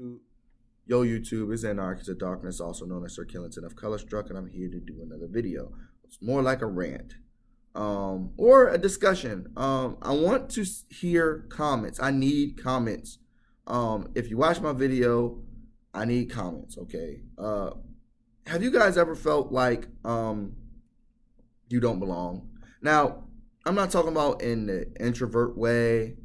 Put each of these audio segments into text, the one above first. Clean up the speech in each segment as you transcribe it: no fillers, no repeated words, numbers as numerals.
YouTube. Yo, YouTube, it's Anarchist of Darkness, also known as Sir Killington of Color Struck, and I'm here to do another video. It's more like a rant or a discussion. I want to hear comments. I need comments. If you watch my video, I need comments, okay? Have you guys ever felt like you don't belong? Now, I'm not talking about in the introvert way,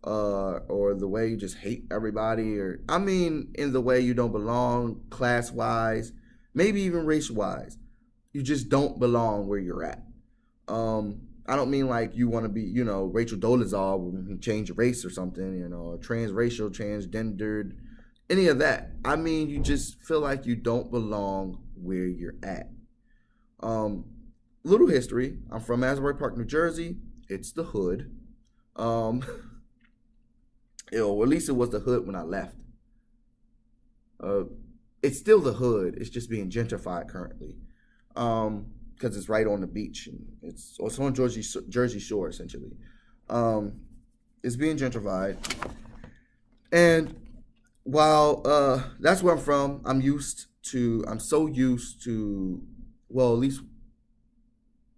or the way you just hate everybody, or I mean in the way you don't belong class-wise, maybe even race-wise. You just don't belong where you're at. I don't mean like you want to be, Rachel Dolezal and change your race or something, transracial, transgendered, any of that. I mean, you just feel like you don't belong where you're at. Little history. I'm from Asbury Park, New Jersey. It's the hood. Or at least it was the hood when I left. It's still the hood. It's just being gentrified currently, because it's right on the beach, and it's on Jersey Shore essentially. It's being gentrified, and while that's where I'm from, I'm so used to, well, at least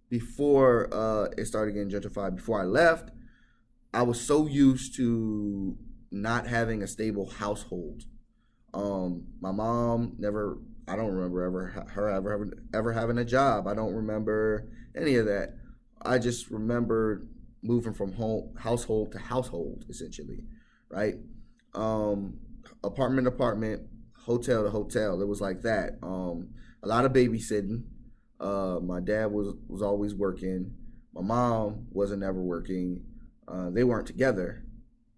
before it started getting gentrified, before I left, I was so used to not having a stable household. My mom I don't remember ever having a job. I don't remember any of that. I just remember moving from household to household, essentially, right? Apartment to apartment, hotel to hotel. It was like that. A lot of babysitting. My dad was always working. My mom wasn't ever working. They weren't together,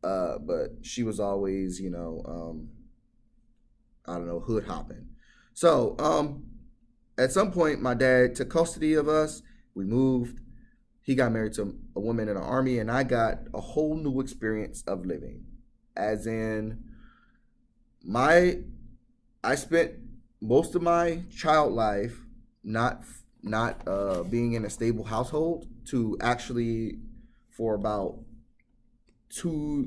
but she was always, hood hopping. So at some point, my dad took custody of us. We moved. He got married to a woman in the Army, and I got a whole new experience of living. As in, I spent most of my child life not being in a stable household to actually for about 4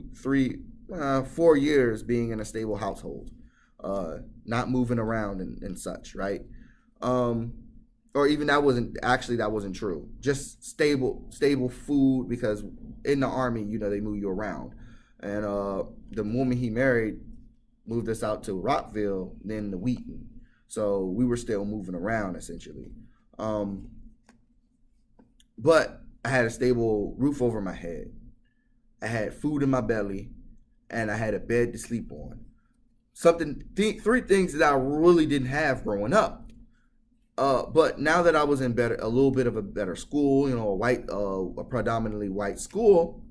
years being in a stable household, not moving around and such, right? Or even that wasn't true. Just stable food, because in the Army, they move you around. And the woman he married moved us out to Rockville, then to Wheaton. So we were still moving around essentially. But I had a stable roof over my head. I had food in my belly, and I had a bed to sleep on. Three things that I really didn't have growing up. But now that I was in a little bit of a better school, a predominantly white school,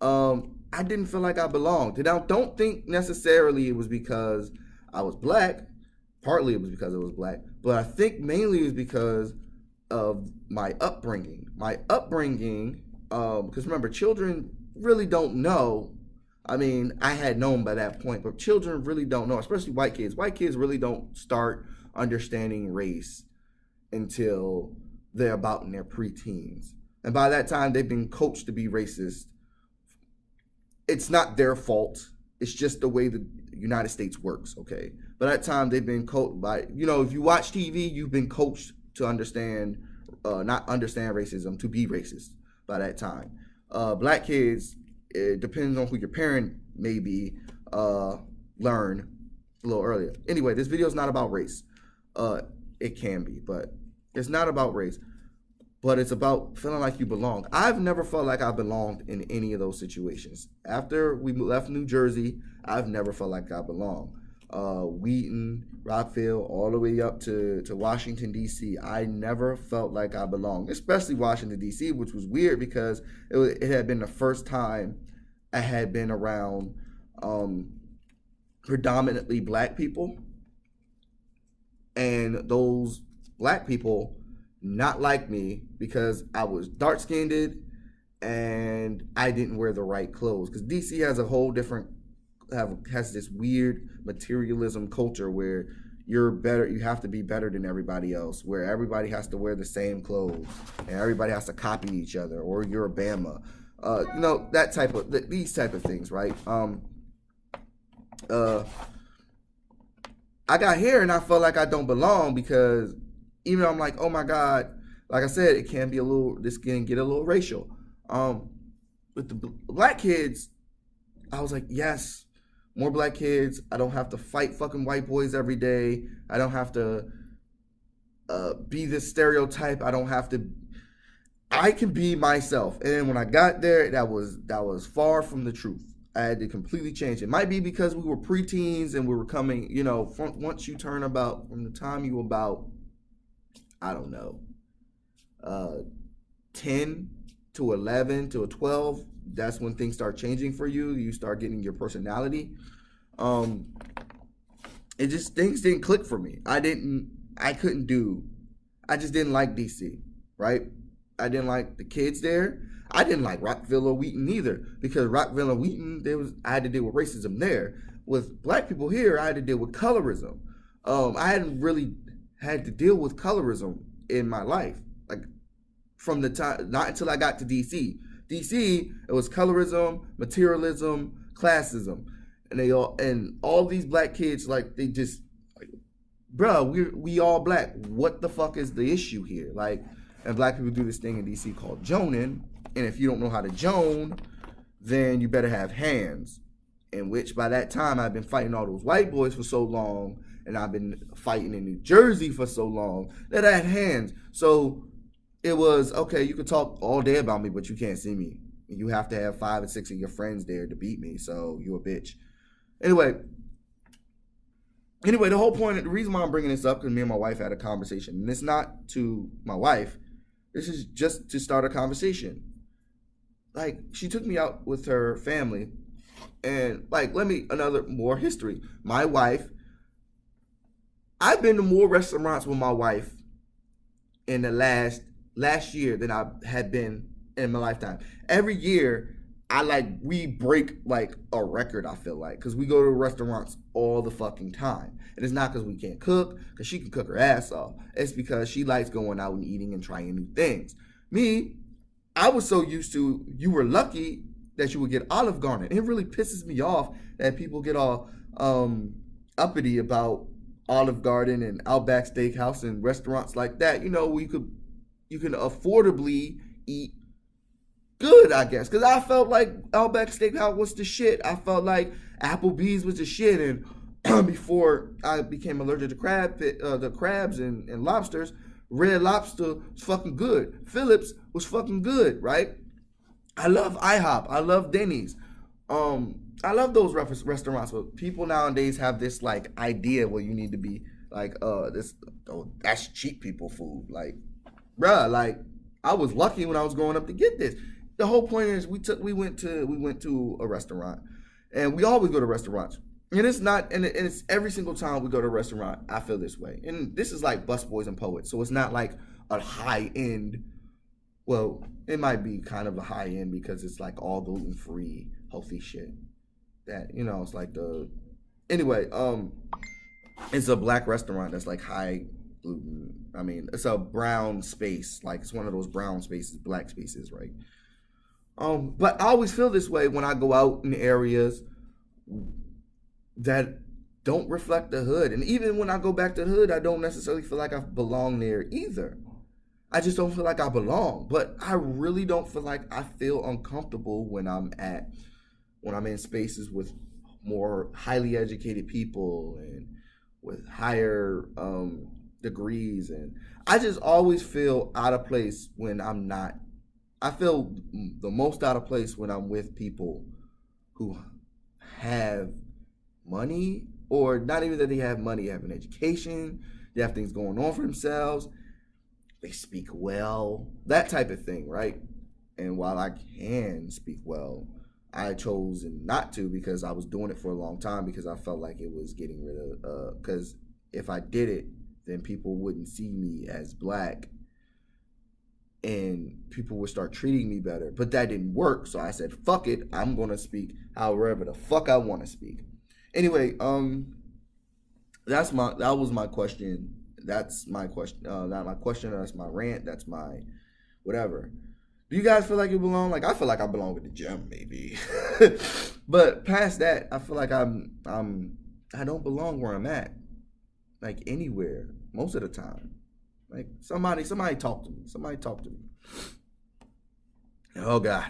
I didn't feel like I belonged. And I don't think necessarily it was because I was black. Partly it was because I was black, but I think mainly it was because of my upbringing. Because remember, children really don't know. I mean, I had known by that point, but children really don't know, especially white kids. White kids really don't start understanding race until they're about in their preteens. And by that time, they've been coached to be racist. It's not their fault. It's just the way the United States works, okay? By that time, they've been coached by, if you watch TV, you've been coached to understand, not understand racism, to be racist by that time. Black kids, it depends on who your parent may be, learn a little earlier. Anyway, this video is not about race. It can be, but it's not about race. But it's about feeling like you belong. I've never felt like I belonged in any of those situations. After we left New Jersey, I've never felt like I belonged. Wheaton, Rockville, all the way up to Washington, D.C., I never felt like I belonged, especially Washington, D.C., which was weird because it had been the first time I had been around predominantly black people. And those black people not like me because I was dark-skinned and I didn't wear the right clothes. Because DC has a whole different, has this weird materialism culture where you have to be better than everybody else, where everybody has to wear the same clothes and everybody has to copy each other, or you're a Bama. These type of things, right? I got here and I felt like I don't belong because even though I'm like, oh my God, like I said, it can be a little, this can get a little racial. With the black kids, I was like, yes, more black kids. I don't have to fight fucking white boys every day. I don't have to be this stereotype. I can be myself. And when I got there, that was far from the truth. I had to completely change. It might be because we were preteens and we were coming, once you turn from the time you were about, I don't know, 10 to 11 to 12, that's when things start changing for you. You start getting your personality. Things didn't click for me. I just didn't like DC, right? I didn't like the kids there. I didn't like Rockville or Wheaton either, because Rockville and Wheaton, I had to deal with racism there. With black people here, I had to deal with colorism. I hadn't really had to deal with colorism in my life, like from the time, not until I got to DC. DC, it was colorism, materialism, classism, and all these black kids, like, they just, like, bro, we all black. What the fuck is the issue here? Like, and black people do this thing in DC called joning. And if you don't know how to jone, then you better have hands. In which, by that time, I've been fighting all those white boys for so long, and I've been fighting in New Jersey for so long, that I had hands. So it was, okay, you can talk all day about me, but you can't see me. You have to have 5 or 6 of your friends there to beat me, so you a bitch. Anyway, the whole point, the reason why I'm bringing this up, because me and my wife had a conversation, and it's not to my wife, this is just to start a conversation. Like, she took me out with her family, and, like, more history. My wife, I've been to more restaurants with my wife in the last year than I had been in my lifetime. Every year, we break, like, a record, I feel like, because we go to restaurants all the fucking time. And it's not because we can't cook, because she can cook her ass off. It's because she likes going out and eating and trying new things. Me, I was so used to, you were lucky that you would get Olive Garden. It really pisses me off that people get all uppity about Olive Garden and Outback Steakhouse and restaurants like that. You can affordably eat good, I guess. Because I felt like Outback Steakhouse was the shit. I felt like Applebee's was the shit. And before I became allergic to crabs and lobsters, Red Lobster was fucking good. Phillips was fucking good, right? I love IHOP. I love Denny's. I love those restaurants, but people nowadays have this, like, idea where you need to be like, that's cheap people food. Like, bruh, like, I was lucky when I was growing up to get this. The whole point is we went to a restaurant, and we always go to restaurants. And it's every single time we go to a restaurant, I feel this way. And this is like Busboys and Poets, so it's not like a high end. Well, it might be kind of a high end because it's like all gluten free, healthy shit. That, it's like it's a black restaurant that's like high gluten. I mean, it's a brown space, like it's one of those brown spaces, black spaces, right? But I always feel this way when I go out in areas that don't reflect the hood. And even when I go back to the hood, I don't necessarily feel like I belong there either. I just don't feel like I belong. But I really don't feel like I feel uncomfortable when I'm in spaces with more highly educated people and with higher degrees. And I just always feel out of place when I'm not. I feel the most out of place when I'm with people who have money, or not even that they have money, they have an education, they have things going on for themselves, they speak well, that type of thing, right? And while I can speak well, I chose not to, because I was doing it for a long time, because I felt like it was getting rid of, because if I did it, then people wouldn't see me as black and people would start treating me better. But that didn't work, so I said, fuck it, I'm going to speak however the fuck I want to speak. Anyway, that was my question. That's my question. Not my question. That's my rant. That's my whatever. Do you guys feel like you belong? Like, I feel like I belong at the gym, maybe. But past that, I feel like I don't belong where I'm at. like anywhere most of the time. Like somebody talk to me. Somebody talk to me. Oh God.